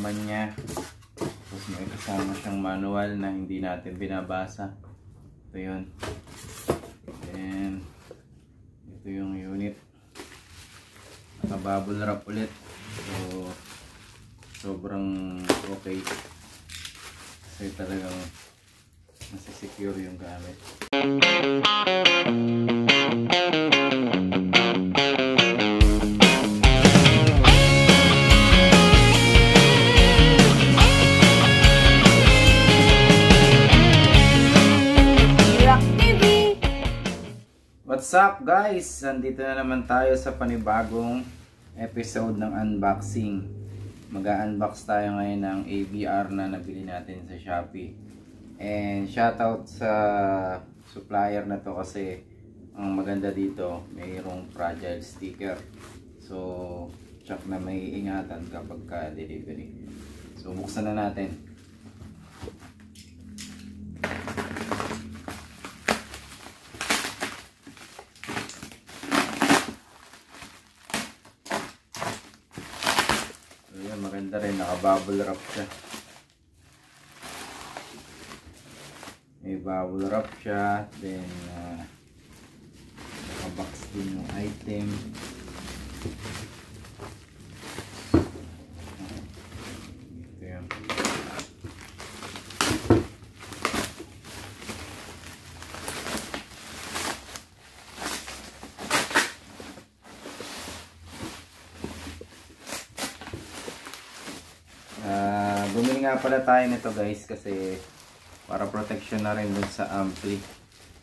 laman niya. Tapos may kasama siyang manual na hindi natin binabasa. Ito yun. Then ito yung unit. Naka-bubble wrap ulit. So sobrang okay. Kasi talagang masisecure yung gamit. What's up guys? Nandito na naman tayo sa panibagong episode ng unboxing. Mag-unbox tayo ngayon ng AVR na nabili natin sa Shopee. And shoutout sa supplier na to kasi ang maganda dito, mayroong fragile sticker. So, check na may ingatan kapag ka-delivery. So, buksan na natin. Maganda rin, naka-bubble wrap siya. May bubble wrap siya, then naka-box din yung item. Ito yun. Bumili nga pala tayo nito guys kasi para protection na rin dun sa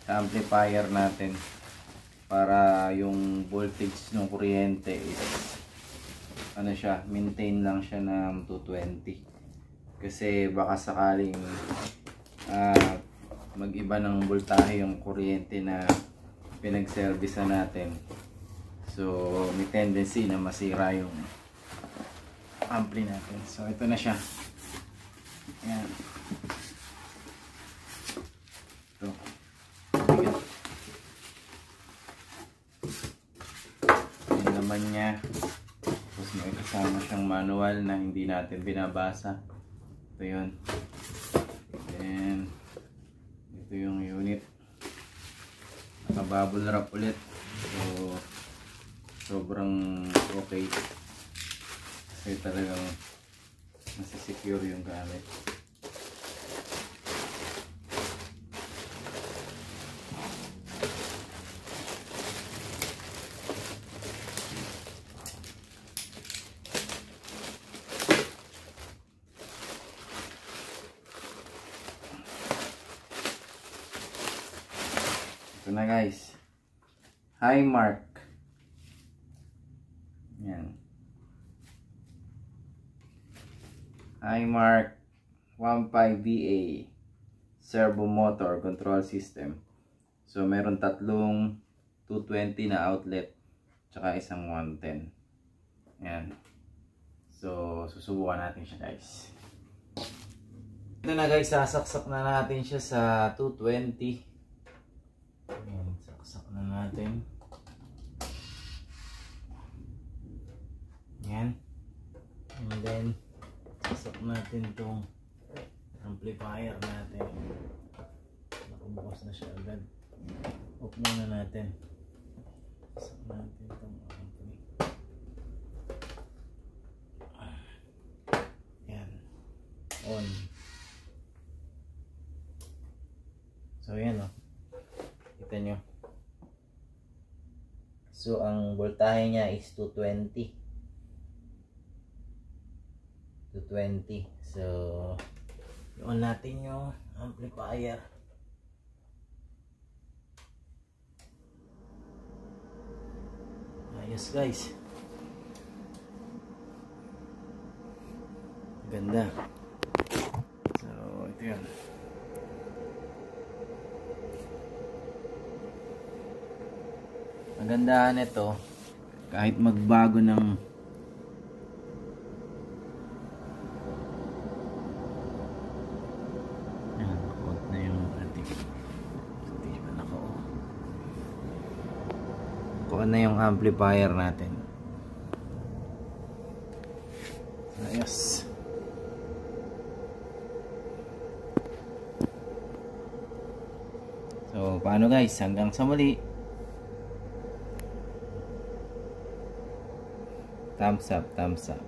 amplifier natin, para yung voltage ng kuryente is ano siya, maintain lang siya ng 220 kasi baka sakaling mag-iba ng voltahe yung kuryente na pinag-service natin, so may tendency na masira yung ampli natin. So ito na siya. Ayan. Ito. Yung laman niya. Tapos may kasama siyang manual na hindi natin binabasa. Ito yun. Then ito yung unit. Naka-bubble wrap ulit. So sobrang okay. Kasi talagang masisecure yung gamit. Ito na guys. Highmark. Yan. Highmark 15VA servo motor control system. So meron tatlong 220 na outlet tsaka isang 110. Ayan. So susubukan natin siya guys. Ito na guys, sasaksak na natin siya sa 220. Ayan, saksak na natin. Ayan. And then saksak natin itong amplifier natin. Nakabukas na siya agad. Off muna natin. Saksak natin itong ampli. Ayan. On. So ayan o. Kita nyo. So ang voltahe niya is 220. 220. So i-on natin yung amplifier. Ayos guys, ganda. So ito yan. Ang gandahan nito, kahit magbago ng kuha na yung amplifier natin. Ayos. So, paano guys? Hanggang sa muli. Thumbs up, thumbs up.